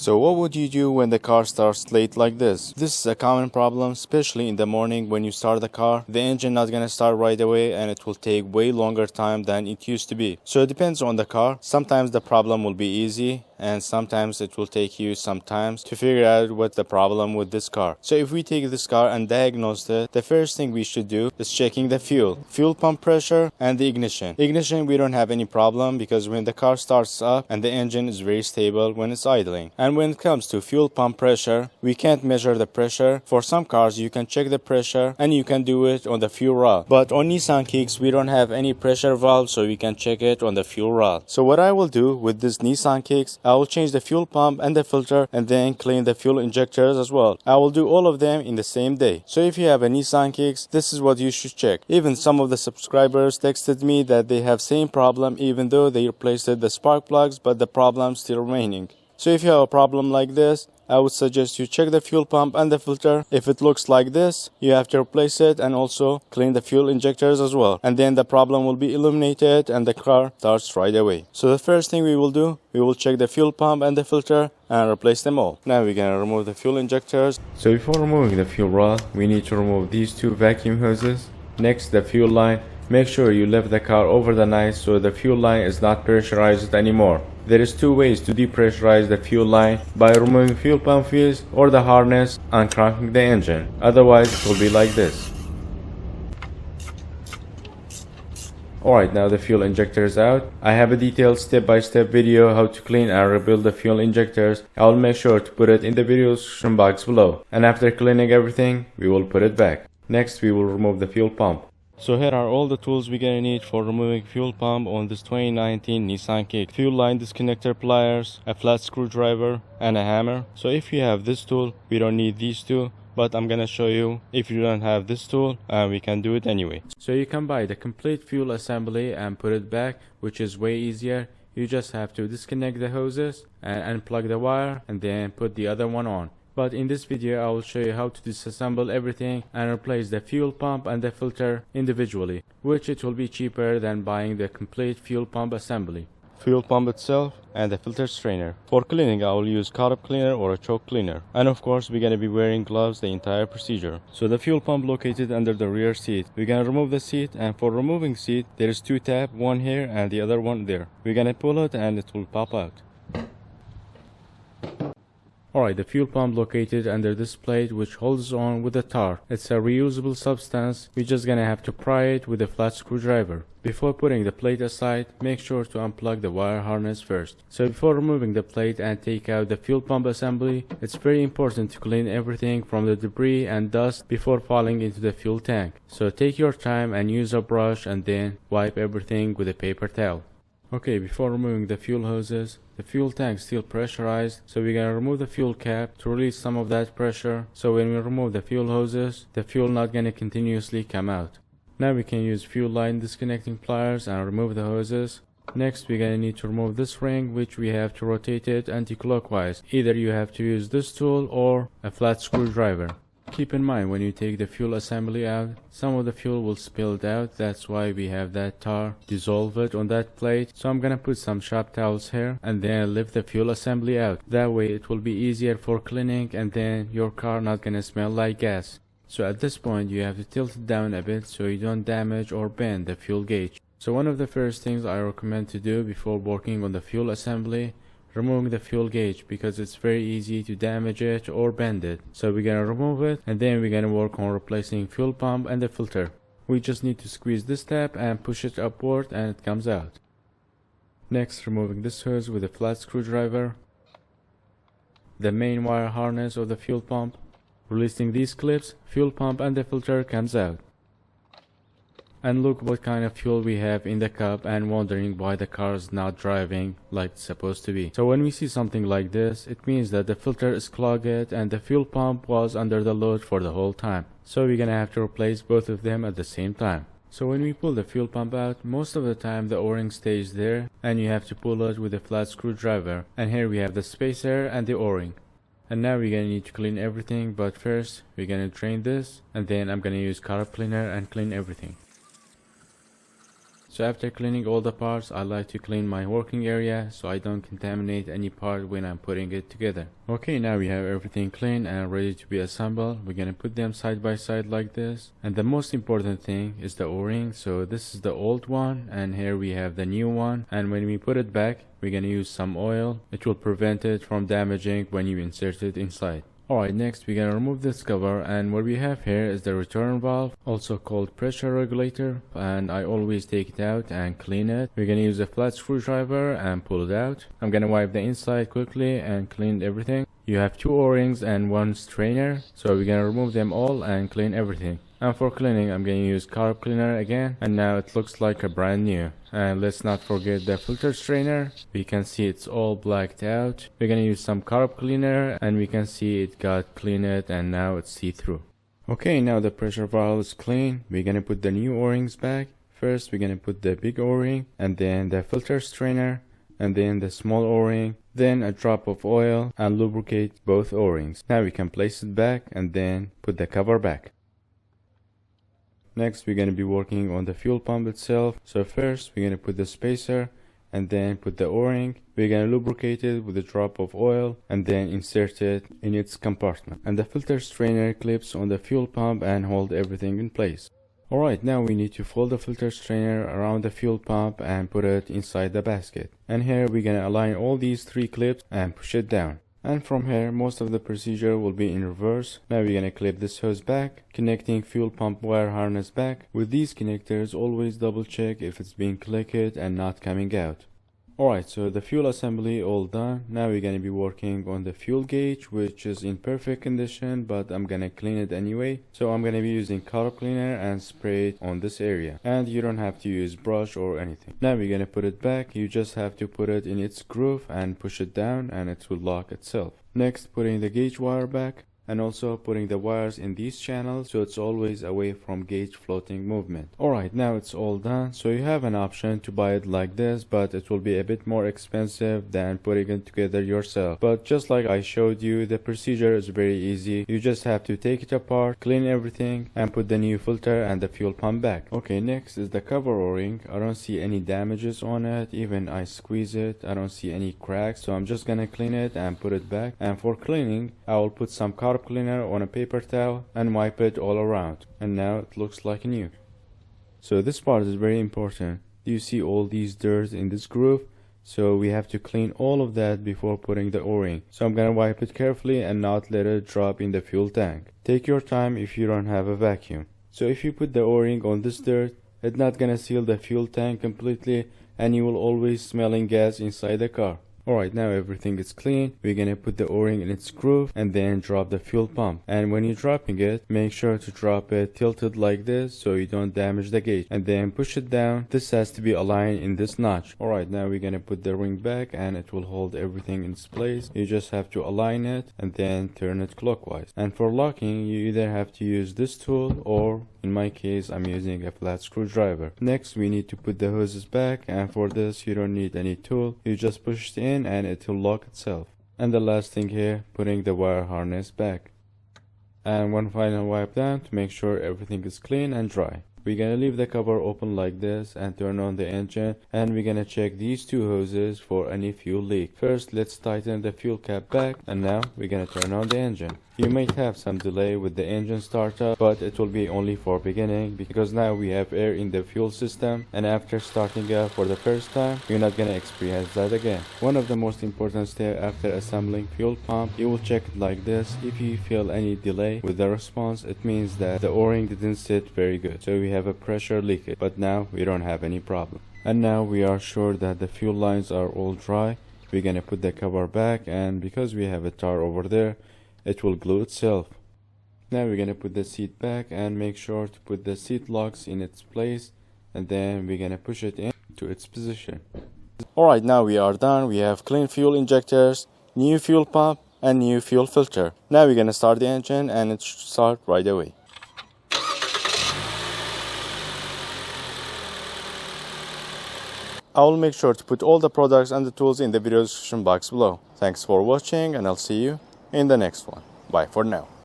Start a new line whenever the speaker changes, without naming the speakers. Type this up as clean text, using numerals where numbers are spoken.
So what would you do when the car starts late like this? This is a common problem, especially in the morning when you start the car. The engine not gonna start right away and it will take way longer time than it used to be. So it depends on the car. Sometimes the problem will be easy and sometimes it will take you some time to figure out what's the problem with this car. So if we take this car and diagnose it, the first thing we should do is checking the fuel pump pressure and the ignition. Ignition, we don't have any problem because when the car starts up and the engine is very stable when it's idling. And when it comes to fuel pump pressure, we can't measure the pressure. For some cars you can check the pressure and you can do it on the fuel rod. But on Nissan Kicks we don't have any pressure valve, so we can check it on the fuel rod. So what I will do with this Nissan Kicks, I will change the fuel pump and the filter and then clean the fuel injectors as well. I will do all of them in the same day. So if you have a Nissan Kicks, this is what you should check. Even some of the subscribers texted me that they have same problem even though they replaced the spark plugs, but the problem still remaining. So if you have a problem like this, I would suggest you check the fuel pump and the filter. If it looks like this, you have to replace it and also clean the fuel injectors as well. And then the problem will be eliminated and the car starts right away. So the first thing we will do, we will check the fuel pump and the filter and replace them all. Now we're gonna remove the fuel injectors. So before removing the fuel rod, we need to remove these two vacuum hoses. Next, the fuel line. Make sure you lift the car over the night so the fuel line is not pressurized anymore. There is two ways to depressurize the fuel line: by removing fuel pump fuse or the harness and cranking the engine. Otherwise it will be like this. Alright, now the fuel injector is out. I have a detailed step-by-step video how to clean and rebuild the fuel injectors. I will make sure to put it in the video description box below. And after cleaning everything, we will put it back. Next, we will remove the fuel pump. So here are all the tools we're gonna need for removing fuel pump on this 2019 Nissan Kicks. Fuel line disconnector pliers, a flat screwdriver, and a hammer. So if you have this tool, we don't need these two, but I'm gonna show you if you don't have this tool, and we can do it anyway. So you can buy the complete fuel assembly and put it back, which is way easier. You just have to disconnect the hoses and unplug the wire and then put the other one on. But in this video I will show you how to disassemble everything and replace the fuel pump and the filter individually, which it will be cheaper than buying the complete fuel pump assembly. Fuel pump itself and the filter strainer. For cleaning I will use carb cleaner or a choke cleaner. And of course we're gonna be wearing gloves the entire procedure. So the fuel pump located under the rear seat. We're gonna remove the seat, and for removing seat there is two tabs, one here and the other one there. We're gonna pull it and it will pop out. Alright, the fuel pump located under this plate which holds on with the tar. It's a reusable substance. We're just gonna have to pry it with a flat screwdriver. Before putting the plate aside, make sure to unplug the wire harness first. So before removing the plate and take out the fuel pump assembly, it's very important to clean everything from the debris and dust before falling into the fuel tank. So take your time and use a brush and then wipe everything with a paper towel. Okay, before removing the fuel hoses, the fuel tank is still pressurized, so we're gonna remove the fuel cap to release some of that pressure, so when we remove the fuel hoses, the fuel not gonna continuously come out. Now we can use fuel line disconnecting pliers and remove the hoses. Next we're gonna need to remove this ring, which we have to rotate it anti-clockwise. Either you have to use this tool or a flat screwdriver. Keep in mind when you take the fuel assembly out, some of the fuel will spill out. That's why we have that tar dissolve it on that plate. So I'm gonna put some shop towels here and then lift the fuel assembly out. That way it will be easier for cleaning and then your car not gonna smell like gas. So at this point you have to tilt it down a bit so you don't damage or bend the fuel gauge. So one of the first things I recommend to do before working on the fuel assembly, removing the fuel gauge, because it's very easy to damage it or bend it. So we're gonna remove it and then we're gonna work on replacing fuel pump and the filter. We just need to squeeze this tab and push it upward and it comes out. Next, removing this hose with a flat screwdriver, the main wire harness of the fuel pump. Releasing these clips, fuel pump and the filter comes out. And look what kind of fuel we have in the cup and wondering why the car is not driving like it's supposed to be. So when we see something like this, it means that the filter is clogged and the fuel pump was under the load for the whole time. So we're gonna have to replace both of them at the same time. So when we pull the fuel pump out, most of the time the O-ring stays there and you have to pull it with a flat screwdriver. And here we have the spacer and the O-ring. And now we're gonna need to clean everything, but first we're gonna drain this and then I'm gonna use carb cleaner and clean everything. So after cleaning all the parts, I like to clean my working area so I don't contaminate any part when I'm putting it together. Okay, now we have everything clean and ready to be assembled. We're gonna put them side by side like this. And the most important thing is the O-ring. So this is the old one and here we have the new one. And when we put it back, we're gonna use some oil. It will prevent it from damaging when you insert it inside. Alright, next we're gonna remove this cover, and what we have here is the return valve, also called pressure regulator, and I always take it out and clean it. We're gonna use a flat screwdriver and pull it out. I'm gonna wipe the inside quickly and clean everything. You have 2 O-rings and 1 strainer, so we're gonna remove them all and clean everything. And for cleaning, I'm going to use carb cleaner again, and now it looks like a brand new. And let's not forget the filter strainer. We can see it's all blacked out. We're going to use some carb cleaner and we can see it got cleaned and now it's see-through. Okay, now the pressure valve is clean. We're going to put the new O-rings back. First we're going to put the big O-ring and then the filter strainer and then the small O-ring, then a drop of oil and lubricate both O-rings. Now we can place it back and then put the cover back. Next we're going to be working on the fuel pump itself. So first we're going to put the spacer and then put the O-ring. We're going to lubricate it with a drop of oil and then insert it in its compartment. And the filter strainer clips on the fuel pump and hold everything in place. Alright, now we need to fold the filter strainer around the fuel pump and put it inside the basket. And here we're going to align all these 3 clips and push it down. And from here, most of the procedure will be in reverse. Now we're gonna clip this hose back, connecting fuel pump wire harness back. With these connectors, always double check if it's being clicked and not coming out. Alright, so the fuel assembly all done. Now we're gonna be working on the fuel gauge, which is in perfect condition, but I'm gonna clean it anyway. So I'm gonna be using carb cleaner and spray it on this area. And you don't have to use brush or anything. Now we're gonna put it back. You just have to put it in its groove and push it down and it will lock itself. Next, putting the gauge wire back. And also putting the wires in these channels so it's always away from gauge floating movement. Alright, now it's all done. So you have an option to buy it like this, but it will be a bit more expensive than putting it together yourself. But just like I showed you, the procedure is very easy. You just have to take it apart, clean everything, and put the new filter and the fuel pump back. Okay, next is the cover O-ring. I don't see any damages on it. Even I squeeze it, I don't see any cracks. So I'm just gonna clean it and put it back. And for cleaning, I will put some carb cleaner on a paper towel and wipe it all around, and now it looks like new. So this part is very important. Do you see all these dirt in this groove? So we have to clean all of that before putting the O-ring. So I'm gonna wipe it carefully and not let it drop in the fuel tank. Take your time if you don't have a vacuum. So if you put the O-ring on this dirt, it's not gonna seal the fuel tank completely and you will always smelling gas inside the car. Alright, now everything is clean. We're gonna put the O-ring in its groove and then drop the fuel pump. And when you're dropping it, make sure to drop it tilted like this so you don't damage the gauge. And then push it down. This has to be aligned in this notch. Alright, now we're gonna put the ring back and it will hold everything in its place. You just have to align it and then turn it clockwise. And for locking, you either have to use this tool or in my case, I'm using a flat screwdriver. Next, we need to put the hoses back, and for this, you don't need any tool. You just push it in and it will lock itself. And the last thing here, putting the wire harness back. And one final wipe down to make sure everything is clean and dry. We're gonna leave the cover open like this and turn on the engine, and we're gonna check these 2 hoses for any fuel leak. First, let's tighten the fuel cap back, and now we're gonna turn on the engine. You might have some delay with the engine startup, but it will be only for beginning because now we have air in the fuel system, and after starting up for the first time, you're not gonna experience that again. One of the most important steps after assembling fuel pump, you will check it like this. If you feel any delay with the response, it means that the O-ring didn't sit very good. So we have a pressure leakage, but now we don't have any problem. And now we are sure that the fuel lines are all dry. We're gonna put the cover back, and because we have a tar over there, it will glue itself. Now we're gonna put the seat back and make sure to put the seat locks in its place, and then we're gonna push it into its position. Alright, now we are done. We have clean fuel injectors, new fuel pump, and new fuel filter. Now we're gonna start the engine and it should start right away. I will make sure to put all the products and the tools in the video description box below. Thanks for watching and I'll see you in the next one. Bye for now.